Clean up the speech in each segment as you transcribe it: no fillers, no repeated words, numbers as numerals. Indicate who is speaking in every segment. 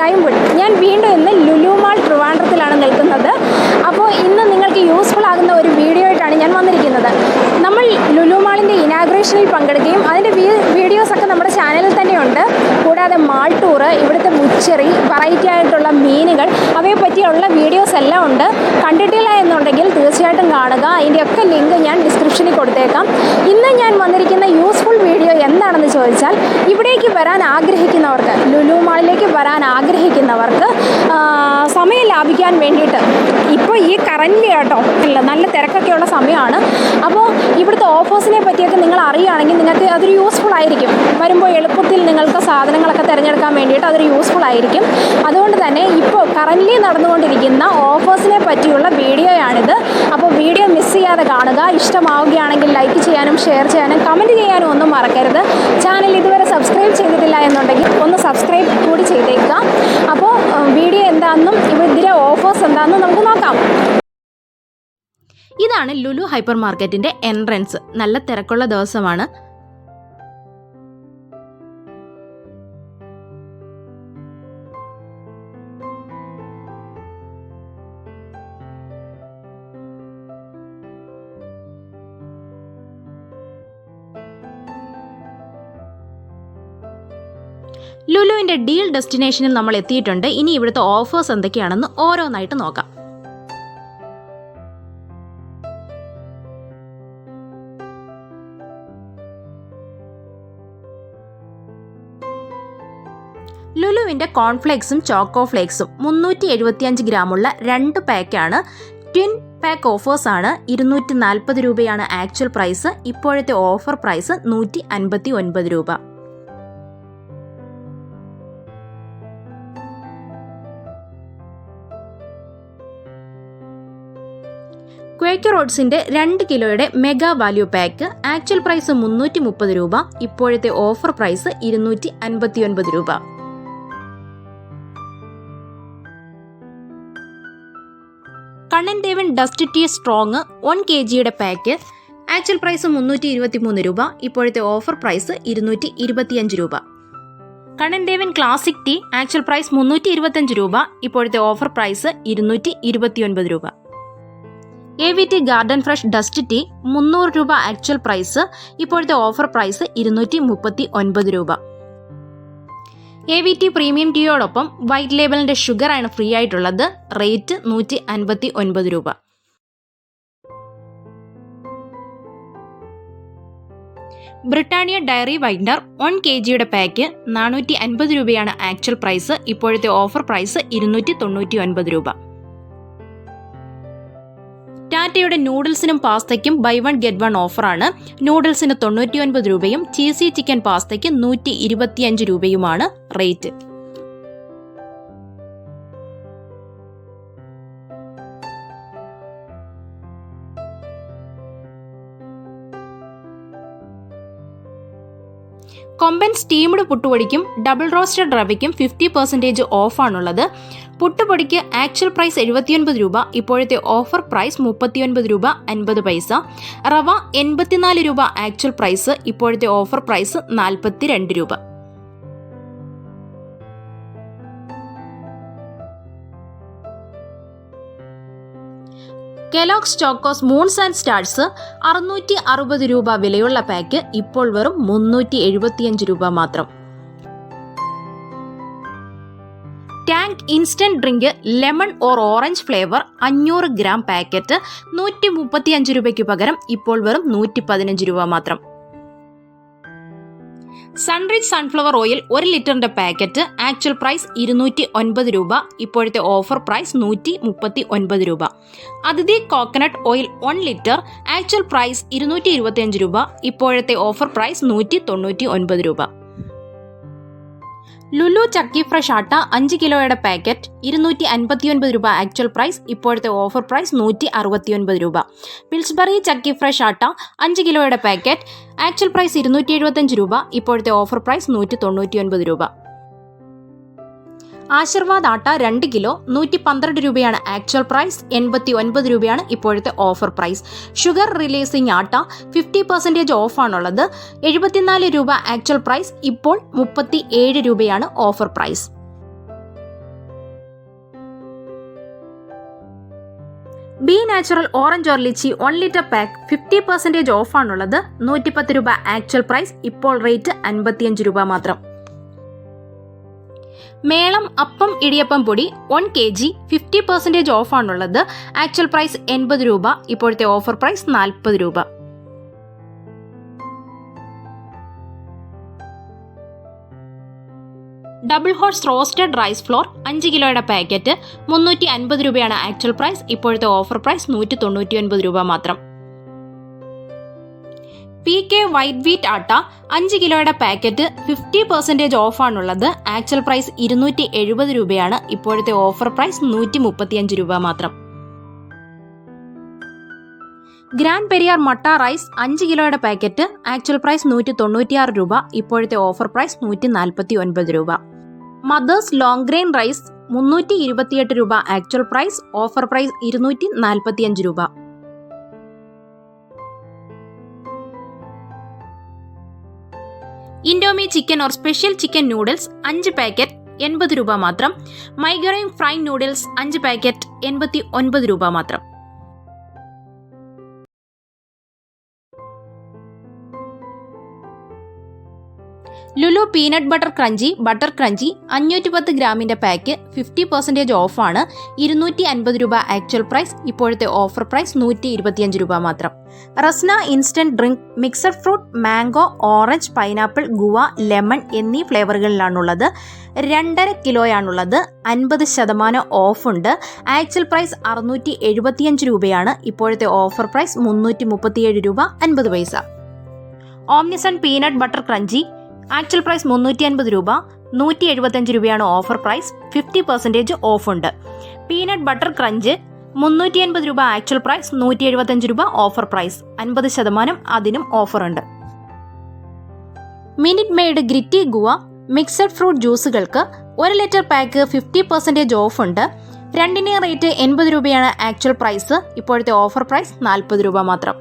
Speaker 1: ലൈംവുഡ്. ഞാൻ വീണ്ടും ഇന്ന് ലുലു മാൾ ട്രിവാൻഡ്രത്തിലാണ് നിൽക്കുന്നത്. അപ്പോൾ ഇന്ന് നിങ്ങൾക്ക് യൂസ്ഫുൾ ആകുന്ന ഒരു വീഡിയോ ആയിട്ടാണ് ഞാൻ വന്നിരിക്കുന്നത്. നമ്മൾ ലുലു മാളിൻ്റെ ഇനാഗ്രേഷനിൽ പങ്കെടുക്കുകയും അതിൻ്റെ വീഡിയോസൊക്കെ നമ്മുടെ ചാനലിൽ തന്നെയുണ്ട്. കൂടാതെ മാൾ ടൂറ്, ഇവിടുത്തെ മുച്ചെറി, വെറൈറ്റി ആയിട്ടുള്ള മീനുകൾ, അവയെ പറ്റിയുള്ള വീഡിയോസ് എല്ലാം ഉണ്ട്. കണ്ടിട്ടില്ല എന്നുണ്ടെങ്കിൽ തീർച്ചയായിട്ടും കാണുക. അതിൻ്റെയൊക്കെ ലിങ്ക് ഞാൻ ഡിസ്ക്രിപ്ഷനിൽ കൊടുത്തേക്കാം. ഇന്ന് ഞാൻ വന്നിരിക്കുന്ന യൂസ്ഫുൾ വീഡിയോ എന്താണെന്ന് ചോദിച്ചാൽ, ഇവിടേക്ക് വരാൻ ആഗ്രഹിക്കുന്നവർക്ക്, ലുലു മാളിലേക്ക് വരാൻ ആഗ്രഹിക്കുന്നവർക്ക് സമയം ലാഭിക്കാൻ വേണ്ടിയിട്ട്, ഇപ്പോൾ ഈ കറൻറ്റ് കേട്ടോ നല്ല തിരക്കൊക്കെയുള്ള സമയമാണ്. അപ്പോൾ ഇവിടുത്തെ ഓഫേഴ്സിനെ പറ്റിയൊക്കെ നിങ്ങൾ അറിയുകയാണെങ്കിൽ നിങ്ങൾക്ക് അതൊരു യൂസ്ഫുൾ ആയിരിക്കും. വരുമ്പോൾ എളുപ്പത്തിൽ നിങ്ങൾക്ക് സാധനങ്ങളൊക്കെ തിരഞ്ഞെടുക്കാൻ വേണ്ടിയിട്ട് അതൊരു യൂസ്ഫുൾ ആയിരിക്കും. അതുകൊണ്ട് തന്നെ ഇപ്പോൾ കറൻറ്റ്ലി നടന്നുകൊണ്ടിരിക്കുന്ന ഓഫേഴ്സിനെ പറ്റിയുള്ള വീഡിയോയാണിത്. അപ്പോൾ വീഡിയോ മിസ് ചെയ്യാതെ കാണുക. ഇഷ്ടമാവുകയാണെങ്കിൽ ലൈക്ക് ചെയ്യാനും ഷെയർ ചെയ്യാനും കമൻറ്റ് ചെയ്യാനും ഒന്നും മറക്കരുത്. ചാനൽ ഇതുവരെ സബ്സ്ക്രൈബ് ചെയ്തിട്ടില്ല എന്നുണ്ടെങ്കിൽ ഒന്ന് സബ്സ്ക്രൈബ് കൂടി ചെയ്തേക്കുക. അപ്പോൾ വീഡിയോ എന്താണെന്നും ഇതിലെ ഓഫേഴ്സ് എന്താണെന്നും നമുക്ക് നോക്കാം.
Speaker 2: ഇതാണ് ലുലു ഹൈപ്പർ മാർക്കറ്റിന്റെ എൻട്രൻസ്. നല്ല തിരക്കുള്ള ദിവസമാണ്. ലുലുവിന്റെ ഡീൽ ഡെസ്റ്റിനേഷനിൽ നമ്മൾ എത്തിയിട്ടുണ്ട്. ഇനി ഇവിടുത്തെ ഓഫേഴ്സ് എന്തൊക്കെയാണെന്ന് ഓരോന്നായിട്ട് നോക്കാം. ലുലുവിന്റെ കോൺഫ്ലേക്സും ചോക്കോ ഫ്ലേക്സും 375 ഗ്രാമുള്ള 2 പാക്കാണ്. ട്വിൻ പാക്ക് ഓഫേഴ്സ് ആണ്. 240 രൂപയാണ് ആക്ച്വൽ പ്രൈസ്. ഇപ്പോഴത്തെ ഓഫർ പ്രൈസ് 159 രൂപ. ക്വേക്കർ ഓട്സിന്റെ 2 കിലോയുടെ mega value pack actual price 330 രൂപ. ഇപ്പോഴത്തെ ഓഫർ പ്രൈസ് 259 രൂപ. Kannan Devan dust tea strong 1 kgയുടെ പാക്ക് ആക്ച്വൽ പ്രൈസ് 323 രൂപ. ഇപ്പോഴത്തെ ഓഫർ പ്രൈസ് 225 രൂപ. Kannan Devan classic tea actual price 325 രൂപ. ഇപ്പോഴത്തെ ഓഫർ പ്രൈസ് 229 രൂപ. AVT garden fresh dust tea 300 രൂപ ആക്ച്വൽ പ്രൈസ്. ഇപ്പോഴത്തെ ഓഫർ പ്രൈസ് 239 രൂപ. AVT പ്രീമിയം ടീയോടൊപ്പം വൈറ്റ് ലേബലിന്റെ ഷുഗർ ആണ് ഫ്രീ ആയിട്ടുള്ളത്. റേറ്റ് 159 രൂപ. ബ്രിട്ടാനിയ ഡയറി വൈറ്റ്നർ 1 kgയുടെ പാക്ക് 450 രൂപയാണ് ആക്ച്വൽ പ്രൈസ്. ഇപ്പോഴത്തെ ഓഫർ പ്രൈസ് 299 രൂപ. ടാറ്റയുടെ നൂഡിൽസിനും പാസ്തയ്ക്കും ബൈ 1 get 1 ഓഫറാണ്. നൂഡിൽസിന് 99 രൂപയും ചീസി ചിക്കൻ പാസ്തയ്ക്ക് 125 രൂപയുമാണ് റേറ്റ്. കൊമ്പൻ സ്റ്റീംഡ് പുട്ടുപൊടിക്കും ഡബിൾ റോസ്റ്റഡ് റവയ്ക്കും 50% ഓഫാണുള്ളത്. പുട്ടുപൊടിക്ക് ആക്ച്വൽ പ്രൈസ് 79 രൂപ. ഇപ്പോഴത്തെ ഓഫർ പ്രൈസ് 39 രൂപ 50 പൈസ. റവ 84 രൂപ ആക്ച്വൽ പ്രൈസ്. ഇപ്പോഴത്തെ ഓഫർ പ്രൈസ് 42 രൂപ. കെലോഗ്സ് ചോക്കോസ് മൂൺസ് ആൻഡ് സ്റ്റാർസ് 660 രൂപ വിലയുള്ള പാക്ക് ഇപ്പോൾ വെറും 375 രൂപ മാത്രം. Tank instant drink lemon or orange flavour 500 gram packet 135 രൂപയ്ക്ക് പകരം ഇപ്പോൾ വെറും 115 രൂപ മാത്രം. സൺറിച്ച് സൺഫ്ലവർ ഓയിൽ 1 ലിറ്ററിന്റെ പാക്കറ്റ് ആക്ച്വൽ പ്രൈസ് 209 രൂപ. ഇപ്പോഴത്തെ ഓഫർ പ്രൈസ് 139 രൂപ. Athithi coconut oil 1 litre actual price 225 രൂപ. ഇപ്പോഴത്തെ ഓഫർ പ്രൈസ് 199 രൂപ. ലുലു ചക്കി ഫ്രഷ് ആട്ട 5 കിലോയുടെ പാക്കറ്റ് 259 രൂപ ആക്ച്വൽ പ്രൈസ്. ഇപ്പോഴത്തെ ഓഫർ പ്രൈസ് 169 രൂപ. പിൽസ്ബറി ചക്കി ഫ്രഷ് ആട്ട 5 കിലോയുടെ പാക്കറ്റ് ആക്ച്വൽ പ്രൈസ് 275 രൂപ. ഇപ്പോഴത്തെ ഓഫർ പ്രൈസ് 199 രൂപ. ആശീർവാദ് ആട്ട 2 കിലോ 112 രൂപയാണ് ആക്ച്വൽ പ്രൈസ്. 89 രൂപയാണ് ഇപ്പോഴത്തെ offer price. Sugar releasing atta 50% ഓഫാണുള്ളത്. 74 രൂപ ആക്ച്വൽ പ്രൈസ്. ഇപ്പോൾ 37 രൂപയാണ് offer price. B natural orange or lychee 1 litre pack 50% ഓഫാണുള്ളത്. 110 രൂപ ആക്ച്വൽ പ്രൈസ്, ഇപ്പോൾ റേറ്റ് 55 രൂപ മാത്രം. മേളം അപ്പം ഇടിയപ്പം പൊടി 1 kg 50% ഓഫാണുള്ളത്. ആക്ച്വൽ പ്രൈസ് 80 രൂപ, ഇപ്പോഴത്തെ ഓഫർ പ്രൈസ് 40 രൂപ. Double horse roasted rice flour 5 കിലോയുടെ പാക്കറ്റ് 350 രൂപയാണ് ആക്ച്വൽ പ്രൈസ്, ഇപ്പോഴത്തെ ഓഫർ പ്രൈസ് 199 രൂപ മാത്രം. PK വൈറ്റ് വീറ്റ് ആട്ട 5 കിലോയുടെ പാക്കറ്റ് 50% ഓഫാണുള്ളത്. ആക്ച്വൽ പ്രൈസ് 270 രൂപയാണ്, ഇപ്പോഴത്തെ ഓഫർ പ്രൈസ് 135 രൂപ മാത്രം. ഗ്രാൻഡ് പെരിയാർ മട്ട റൈസ് 5 കിലോയുടെ പാക്കറ്റ് ആക്ച്വൽ പ്രൈസ് 196 രൂപ, ഇപ്പോഴത്തെ ഓഫർ പ്രൈസ് 149 രൂപ. മദേഴ്സ് ലോങ് ഗ്രെയിൻ റൈസ് 328 രൂപ ആക്ച്വൽ പ്രൈസ്, ഓഫർ പ്രൈസ് 245 രൂപ. Indomie chicken or special chicken noodles 5 packet 80 രൂപ മാത്രം. മൈഗ്രൈൻ ഫ്രൈ നൂഡിൽസ് 5 പാക്കറ്റ് 89 രൂപ മാത്രം. ലുലു പീനട്ട് ബട്ടർ ക്രഞ്ചി 510 ഗ്രാമിന്റെ പാക്ക് 50% ഓഫാണ്. 250 രൂപ ആക്ച്വൽ പ്രൈസ്, ഇപ്പോഴത്തെ ഓഫർ പ്രൈസ് 125 രൂപ മാത്രം. Rasna instant drink mixed fruit mango, orange, pineapple, guava, lemon എന്നീ ഫ്ലേവറുകളിലാണുള്ളത്. 2.5 കിലോയാണുള്ളത്. 50% ഓഫുണ്ട്. ആക്ച്വൽ പ്രൈസ് 675 രൂപയാണ്, ഇപ്പോഴത്തെ ഓഫർ പ്രൈസ് 337 രൂപ 50 പൈസ. ഓംനിസൺ peanut butter crunchy actual price 350 രൂപ, 175 രൂപയാണ് ഓഫർ പ്രൈസ്. 50% ഓഫുണ്ട്. പീനട്ട് ബട്ടർ ക്രഞ്ച് 380 രൂപ ആക്ച്വൽ പ്രൈസ്, 175 രൂപ ഓഫർ പ്രൈസ്. 50% അതിനും ഓഫറുണ്ട്. Minute maid gritty guava mixed fruit ജ്യൂസുകൾക്ക് 1 ലിറ്റർ പാക്ക് 50% ഓഫുണ്ട്. രണ്ടിന് റേറ്റ് 80 രൂപയാണ് ആക്ച്വൽ പ്രൈസ്, ഇപ്പോഴത്തെ ഓഫർ പ്രൈസ് 40 രൂപ മാത്രം.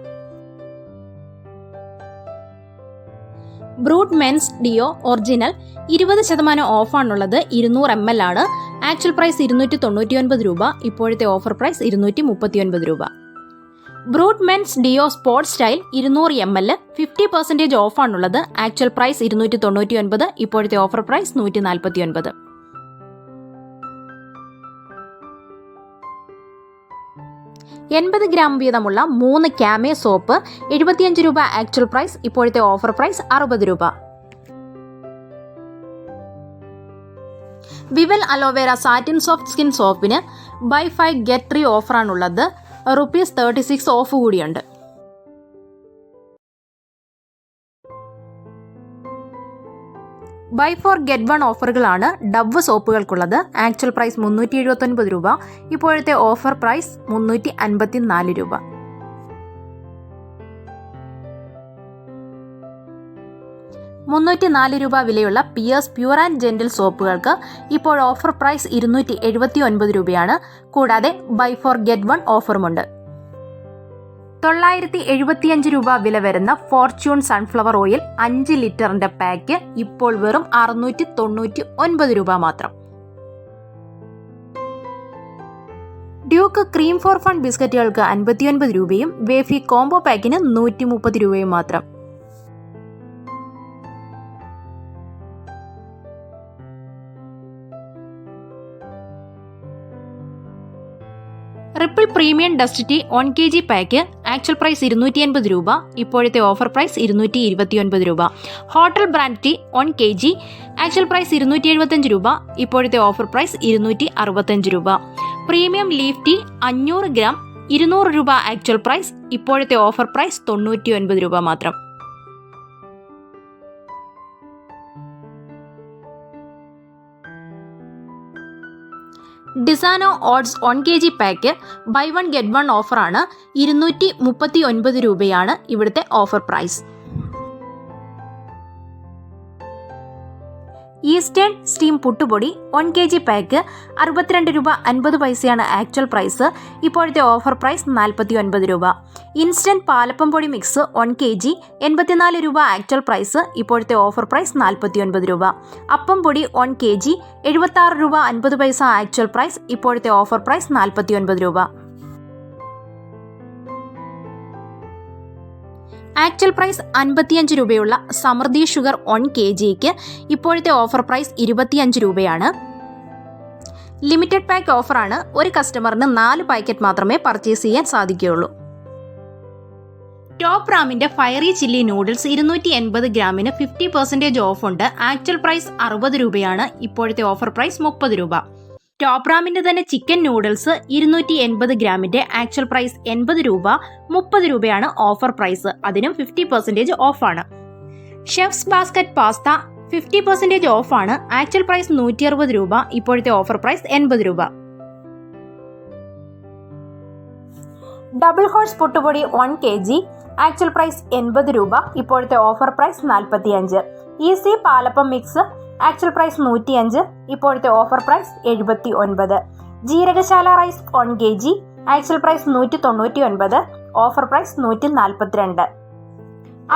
Speaker 2: ബ്രൂട്ട് മെൻസ് ഡിയോ ഒറിജിനൽ 20% ഓഫാണുള്ളത്. 200 ml ആണ്. ആക്ച്വൽ പ്രൈസ് 299 രൂപ, ഇപ്പോഴത്തെ ഓഫർ പ്രൈസ് 239 രൂപ. Brut men's deo sports style 200 ml 50% ഓഫാണുള്ളത്. ആക്ച്വൽ പ്രൈസ് 299, ഇപ്പോഴത്തെ ഓഫർ പ്രൈസ് 149. 80 ഗ്രാം വീതമുള്ള 3 ക്യാമേ സോപ്പ് 75 രൂപ ആക്ച്വൽ പ്രൈസ്, ഇപ്പോഴത്തെ ഓഫർ പ്രൈസ് 60 രൂപ. Vivel aloe vera satin soft skin സോപ്പിന് ബൈ 5 ഗെറ്റ് 3 ഓഫറാണുള്ളത്. ₹36 ഓഫ് കൂടിയുണ്ട്. ബൈ 4 ഗെറ്റ് 1 ഓഫറുകളാണ് ഡവ് സോപ്പുകൾക്കുള്ളത്. ആക്ച്വൽ പ്രൈസ് 379 രൂപ, ഇപ്പോഴത്തെ ഓഫർ പ്രൈസ് 354 രൂപ. രൂപ വിലയുള്ള പിയേഴ്സ് പ്യൂർ ആൻഡ് ജെന്റിൽ സോപ്പുകൾക്ക് ഇപ്പോൾ ഓഫർ പ്രൈസ് 279 രൂപയാണ്. കൂടാതെ ബൈ 4 ഗെറ്റ് 1 ഓഫറുമുണ്ട്. 975 രൂപ വില വരുന്ന ഫോർച്യൂൺ സൺഫ്ലവർ ഓയിൽ 5 ലിറ്ററിന്റെ പാക്ക് ഇപ്പോൾ വെറും 699 രൂപ മാത്രം. ഡ്യൂക്ക് ക്രീം ഫോർ ഫൺ ബിസ്ക്കറ്റുകൾക്ക് 59 രൂപയും വേഫി കോംബോ പാക്കിന് 130 രൂപയും മാത്രം. Ripple premium dust tea 1 kg pack actual price 280 രൂപ, ഇപ്പോഴത്തെ ഓഫർ പ്രൈസ് 229 രൂപ. Hotel brand tea 1 kg actual price 275 രൂപ, ഇപ്പോഴത്തെ ഓഫർ പ്രൈസ് 265 രൂപ. പ്രീമിയം ലീഫ് ടീ 500 ഗ്രാം 200 രൂപ ആക്ച്വൽ പ്രൈസ്, ഇപ്പോഴത്തെ ഓഫർ പ്രൈസ് 99 രൂപ മാത്രം. Disano oats 1 kg pack buy 1 get 1 ഓഫറാണ്. 239 രൂപയാണ് ഇവിടുത്തെ ഓഫർ പ്രൈസ്. ഈസ്റ്റേൺ സ്റ്റീം പുട്ടുപൊടി 1 kg പാക്ക് 62 രൂപ 50 പൈസയാണ് ആക്ച്വൽ പ്രൈസ്, ഇപ്പോഴത്തെ ഓഫർ പ്രൈസ് 49 രൂപ. ഇൻസ്റ്റന്റ് പാലപ്പം പൊടി മിക്സ് 1 kg 84 രൂപ ആക്ച്വൽ പ്രൈസ്, ഇപ്പോഴത്തെ ഓഫർ പ്രൈസ് 49 രൂപ. അപ്പം പൊടി 1 kg 76 രൂപ 50 പൈസ ആക്ച്വൽ പ്രൈസ്, ഇപ്പോഴത്തെ ഓഫർ പ്രൈസ് 49 രൂപ. ആക്ച്വൽ പ്രൈസ് 55 രൂപയുള്ള സമൃദ്ധി ഷുഗർ 1 kgക്ക് ഇപ്പോഴത്തെ ഓഫർ പ്രൈസ് 25 രൂപയാണ്. ലിമിറ്റഡ് പാക്ക് ഓഫറാണ്. ഒരു കസ്റ്റമറിന് 4 പാക്കറ്റ് മാത്രമേ പർച്ചേസ് ചെയ്യാൻ സാധിക്കുകയുള്ളൂ. ടോപ്പ് റാമിന്റെ ഫയറി ചില്ലി നൂഡിൽസ് 280 ഗ്രാമിന് 50% ഓഫ് ഉണ്ട്. ആക്ച്വൽ പ്രൈസ് 60 രൂപയാണ്. ഇപ്പോഴത്തെ ഓഫർ പ്രൈസ് 30 രൂപ. ടോപ്പ് റാമിന്റെ തന്നെ ചിക്കൻ നൂഡിൽസ് 280 ഗ്രാമിന്റെ ആക്ച്വൽ പ്രൈസ് 80 രൂപ, 30 രൂപയാണ് ഓഫർ പ്രൈസ്. അതിനും 50% ഓഫാണ്. ഷെഫ്സ് ബാസ്ക്കറ്റ് പാസ്ത 50% ഓഫാണ്. ആക്ച്വൽ പ്രൈസ് 160 രൂപ, ഇപ്പോഴത്തെ ഓഫർ പ്രൈസ് 80 രൂപ. ഡബിൾ ഹോഴ്സ് പുട്ടുപൊടി 1 kg ആക്ച്വൽ പ്രൈസ് 80 രൂപ, ഇപ്പോഴത്തെ offer price 45. Easy palappam mix actual price 105, ഇപ്പോഴത്തെ offer price 79. Jeerakasala rice 1 kg actual price 199, offer price 142.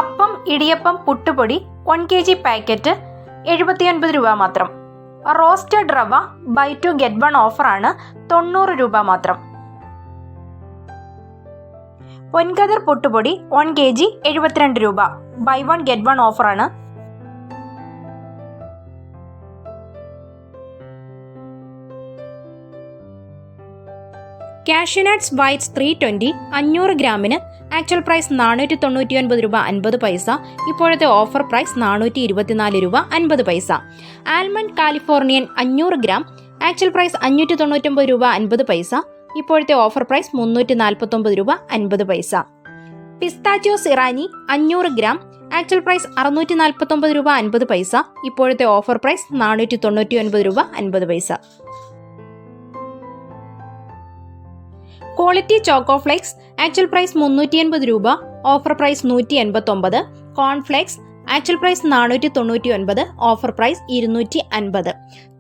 Speaker 2: Appam idiyappam പുട്ടുപൊടി 1 kg പാക്കറ്റ് 79 രൂപ മാത്രം. റോസ്റ്റഡ് റവ ബൈ 2 get 1 ഓഫറാണ്, 90 രൂപ മാത്രം. പൊൻകതിർ പുട്ടുപൊടി 1 kg 72 രൂപ, ബൈ 1 get 1 ഓഫറാണ്. കാഷ്യൂനട്ട്സ് വൈറ്റ്സ് 320 500 ഗ്രാമിന് ആക്ച്വൽ പ്രൈസ് 499 രൂപ 50 പൈസ, ഇപ്പോഴത്തെ ഓഫർ പ്രൈസ് 424 രൂപ 50 paise. Almond Californian 500 gram actual price 599 രൂപ 50 പൈസ, ഇപ്പോഴത്തെ ഓഫർ പ്രൈസ് 349 രൂപ 50 പൈസ. പിസ്താച്ചിയോസ് ഇറാനി 500 ഗ്രാം ആക്ച്വൽ പ്രൈസ് 649 രൂപ 50 പൈസ, ഇപ്പോഴത്തെ ഓഫർ പ്രൈസ് 499 രൂപ 50 paise. Quality choco flakes actual price 380 രൂപ, offer price 189. Cornflakes actual price 499, offer price 250.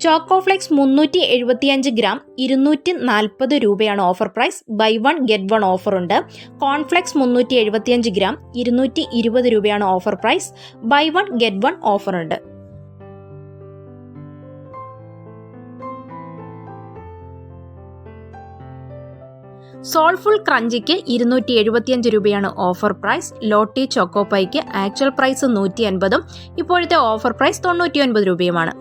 Speaker 2: Choco flakes 375 gram 240 രൂപയാണ് offer price, buy 1 get 1 offer ഉണ്ട്. കോൺഫ്ലേക്സ് 375 ഗ്രാം 220 രൂപയാണ് offer price, buy 1 get 1 offer ഉണ്ട്. Soulful ക്രഞ്ചിക്ക് 275 രൂപയാണ് ഓഫർ പ്രൈസ്. ലോട്ടി ചോക്കോപ്പൈക്ക് actual price 150, ഇപ്പോഴത്തെ offer price 99 രൂപയുമാണ്.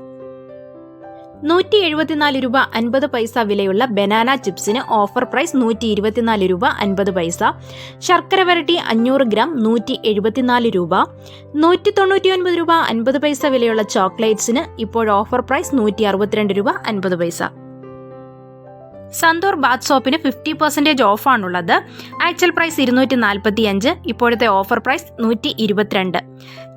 Speaker 2: 174 രൂപ 50 പൈസ വിലയുള്ള ബനാന ചിപ്സിന് ഓഫർ പ്രൈസ് 124 രൂപ 50 പൈസ. ശർക്കര വരട്ടി 500 ഗ്രാം 174 രൂപ. 199 രൂപ 50 പൈസ വിലയുള്ള ചോക്ലേറ്റ്സിന് ഇപ്പോൾ ഓഫർ പ്രൈസ് 162 രൂപ 50 പൈസ. സന്തൂർ ബാത്ത് സോപ്പിന് 50% ഓഫാണുള്ളത്. ആക്ച്വൽ പ്രൈസ് 245, ഇപ്പോഴത്തെ ഓഫർ പ്രൈസ് 122.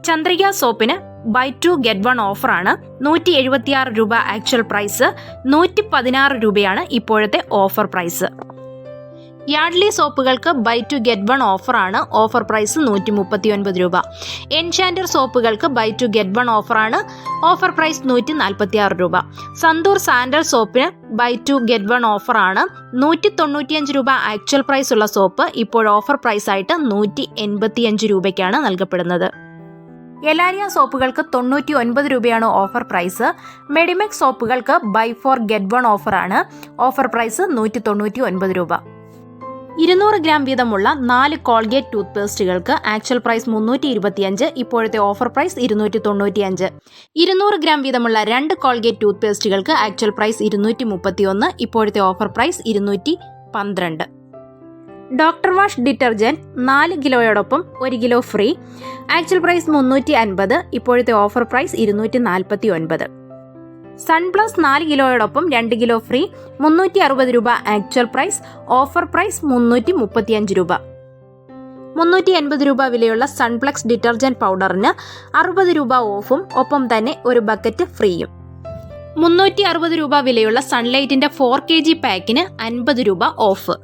Speaker 2: ചന്ദ്രിക സോപ്പിന് ബൈ 2 get 1 ഓഫറാണ്, 176 രൂപ ആക്ച്വൽ പ്രൈസ്, 116 രൂപയാണ് ഇപ്പോഴത്തെ ഓഫർ പ്രൈസ്. യാഡ്ലി സോപ്പുകൾക്ക് ബൈ 2 get 1 ഓഫറാണ്, ഓഫർ പ്രൈസ് 139 രൂപ. എൻചാൻഡർ സോപ്പുകൾക്ക് ബൈ 2 get 1 ഓഫറാണ്, ഓഫർ പ്രൈസ് 146 രൂപ. സന്തൂർ സാൻഡൽ സോപ്പിന് ബൈ 2 get 1 ഓഫറാണ്, 195 രൂപ ആക്ച്വൽ പ്രൈസ് ഉള്ള സോപ്പ് ഇപ്പോൾ ഓഫർ പ്രൈസ് ആയിട്ട് 185 രൂപയ്ക്കാണ് നൽകപ്പെടുന്നത്. എലാരിയ സോപ്പുകൾക്ക് 99 രൂപയാണ് ഓഫർ പ്രൈസ്. മെഡിമെക്സ് സോപ്പുകൾക്ക് ബൈ 4 get 1 ഓഫറാണ്, ഓഫർ പ്രൈസ് 199 രൂപ. 200 ഗ്രാം വീതമുള്ള 4 കോൾഗേറ്റ് ടൂത്ത് പേസ്റ്റുകൾക്ക് ആക്ച്വൽ പ്രൈസ് 325, ഇപ്പോഴത്തെ ഓഫർ പ്രൈസ് 295. 200 ഗ്രാം വീതമുള്ള 2 കോൾഗേറ്റ് ടൂത്ത് പേസ്റ്റുകൾക്ക് ആക്ച്വൽ പ്രൈസ് 231, ഇപ്പോഴത്തെ offer price 212. Doctor wash detergent 4 കിലോയോടൊപ്പം 1 കിലോ ഫ്രീ, ആക്ച്വൽ പ്രൈസ് 350, ഇപ്പോഴത്തെ ഓഫർ പ്രൈസ് 249. സൺപ്ലസ് 4 കിലോയോടൊപ്പം 2 കിലോ ഫ്രീ, 360 രൂപ ആക്ച്വൽ പ്രൈസ്, ഓഫർ പ്രൈസ് 335 രൂപ. 380 രൂപ വിലയുള്ള സൺപ്ലക്സ് ഡിറ്റർജന്റ് പൗഡറിന് 60 രൂപ ഓഫും ഒപ്പം തന്നെ ഒരു ബക്കറ്റ് ഫ്രീയും. 360 രൂപ വിലയുള്ള സൺലൈറ്റിന്റെ 4 kg പാക്കിന് 50 രൂപ ഓഫ്.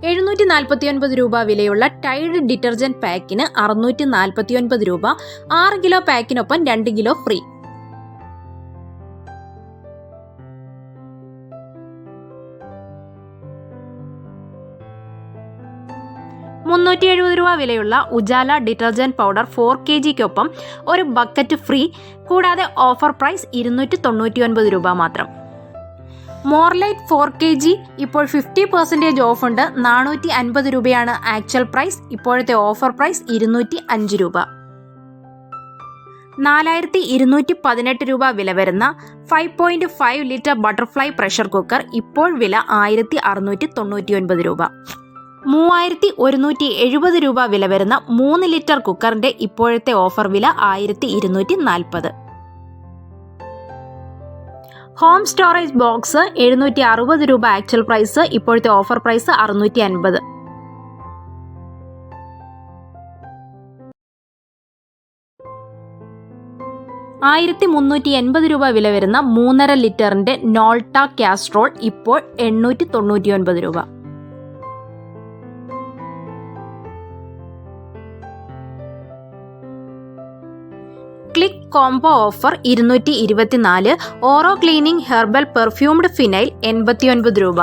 Speaker 2: 749 രൂപ വിലയുള്ള ടൈഡ് ഡിറ്റർജന്റ് പാക്കിന് 649 രൂപ, 6 കിലോ പാക്കിനൊപ്പം 2 കിലോ ഫ്രീ. 370 രൂപ വിലയുള്ള ഉജാല ഡിറ്റർജന്റ് പൗഡർ 4 kgക്കൊപ്പം ഒരു ബക്കറ്റ് ഫ്രീ, കൂടാതെ ഓഫർ പ്രൈസ് 299 രൂപ മാത്രം. മോർലൈറ്റ് 4 kg ഇപ്പോൾ 50% ഓഫ് ഉണ്ട്. 450 രൂപയാണ് ആക്ച്വൽ പ്രൈസ്. ഇപ്പോഴത്തെ ഓഫർ പ്രൈസ് 205 രൂപ. 4218 രൂപ വില വരുന്ന 5.5 ലിറ്റർ ബട്ടർഫ്ലൈ പ്രഷർ കുക്കർ ഇപ്പോൾ വില 1699 രൂപ. 3170 രൂപ വില വരുന്ന 3 ലിറ്റർ കുക്കറിന്റെ ഇപ്പോഴത്തെ ഓഫർ വില 1240. ഹോം സ്റ്റോറേജ് ബോക്സ് 760 രൂപ ആക്ച്വൽ പ്രൈസ്. ഇപ്പോഴത്തെ ഓഫർ പ്രൈസ് 650. 1380 രൂപ വില വരുന്ന 3.5 ലിറ്ററിന്റെ നോൾട്ട കാസ്ട്രോൾ ഇപ്പോൾ 899 രൂപ. Click combo offer 224. ഓറോ ക്ലീനിങ് ഹെർബൽ പെർഫ്യൂംഡ് ഫിനൈൽ 89 രൂപ.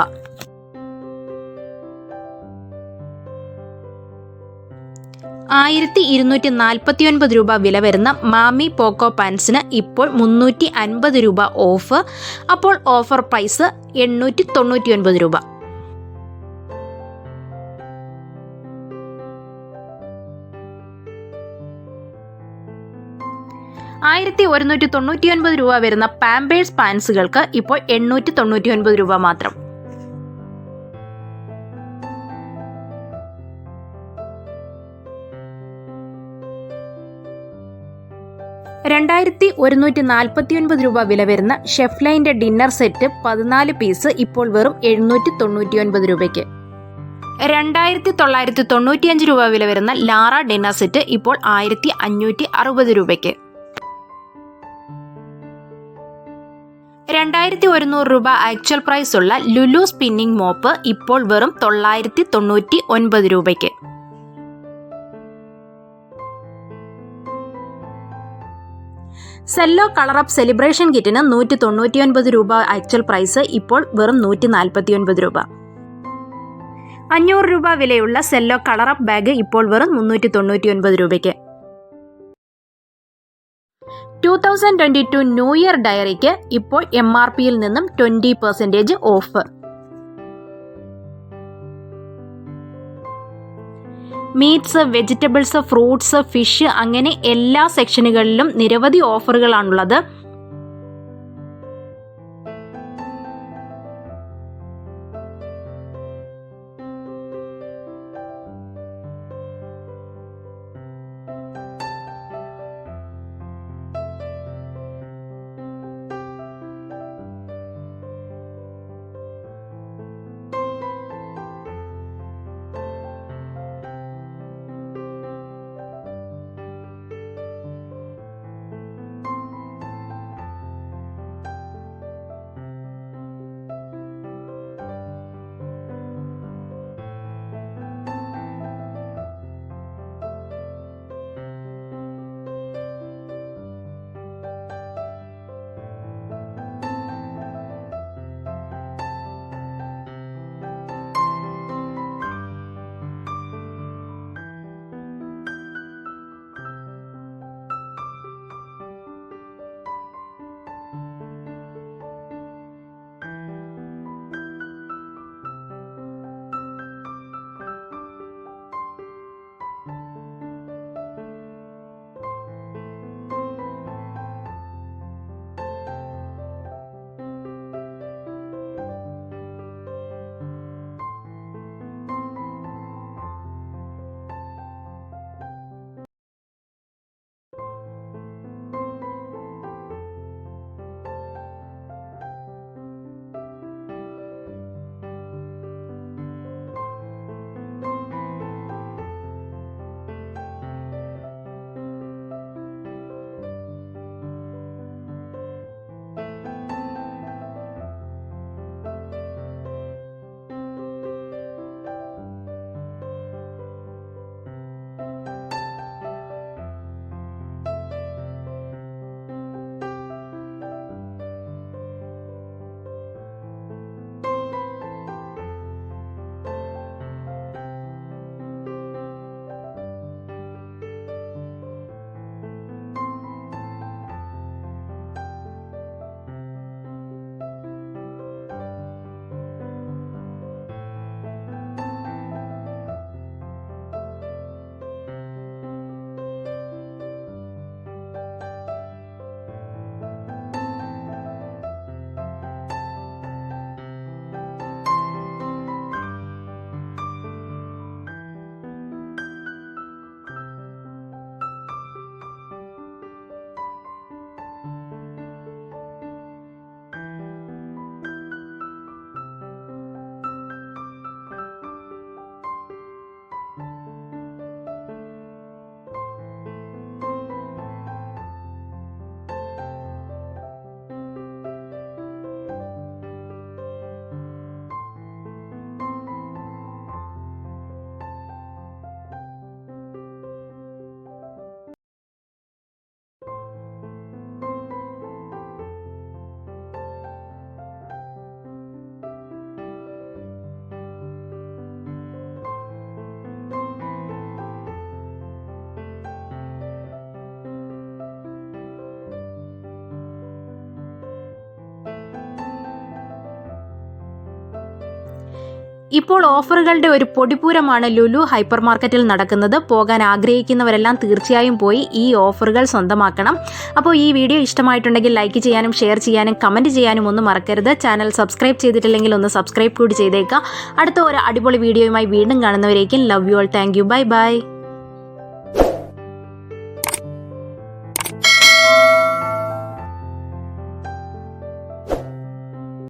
Speaker 2: 1249 രൂപ വില വരുന്ന മാമി പോക്കോ പാൻസിന് ഇപ്പോൾ 350 രൂപ ഓഫ്. അപ്പോൾ ഓഫർ പ്രൈസ് 899 രൂപ. 1199 രൂപ വരുന്ന പാമ്പേഴ്സ് പാൻസുകൾക്ക് ഇപ്പോൾ 899 രൂപ മാത്രം. 2149 രൂപ വില വരുന്ന ഷെഫ്ലൈൻ്റെ ഡിന്നർ സെറ്റ് 14 പീസ് ഇപ്പോൾ വെറും 799 രൂപയ്ക്ക്. 2995 രൂപ വില വരുന്ന ലാറ ഡിന്നർ സെറ്റ് ഇപ്പോൾ 1560 രൂപയ്ക്ക്. 2100 രൂപ ആക്ച്വൽ പ്രൈസ് ഉള്ള ലുലു സ്പിന്നിംഗ് മോപ്പ് ഇപ്പോൾ വെറും 999 രൂപയ്ക്ക്. സെല്ലോ കളറപ്പ് സെലിബ്രേഷൻ കിറ്റിന് 199 രൂപ ആക്ച്വൽ പ്രൈസ് ഇപ്പോൾ വെറും 149 രൂപ. 500 രൂപ വിലയുള്ള സെല്ലോ കളറപ്പ് ബാഗ് ഇപ്പോൾ വെറും 399 രൂപയ്ക്ക്. 2022 ന്യൂ ഇയർ ഡയറിക്ക് ഇപ്പോൾ MRPയിൽ നിന്നും 20% of. Meats, vegetables, fruits, fish അങ്ങനെ എല്ലാ സെക്ഷനുകളിലും നിരവധി ഓഫറുകളാണുള്ളത്. ഇപ്പോൾ ഓഫറുകളുടെ ഒരു പൊടിപ്പൂരമാണ് ലുലു ഹൈപ്പർ മാർക്കറ്റിൽ നടക്കുന്നത്. പോകാൻ ആഗ്രഹിക്കുന്നവരെല്ലാം തീർച്ചയായും പോയി ഈ ഓഫറുകൾ സ്വന്തമാക്കണം. അപ്പോൾ ഈ വീഡിയോ ഇഷ്ടമായിട്ടുണ്ടെങ്കിൽ ലൈക്ക് ചെയ്യാനും ഷെയർ ചെയ്യാനും കമൻറ്റ് ചെയ്യാനും ഒന്നും മറക്കരുത്. ചാനൽ സബ്സ്ക്രൈബ് ചെയ്തിട്ടില്ലെങ്കിൽ ഒന്ന് സബ്സ്ക്രൈബ് കൂടി ചെയ്തേക്കുക. അടുത്ത ഒരു അടിപൊളി വീഡിയോയുമായി വീണ്ടും കാണുന്നവരേക്കും love you all. Thank you. Bye by.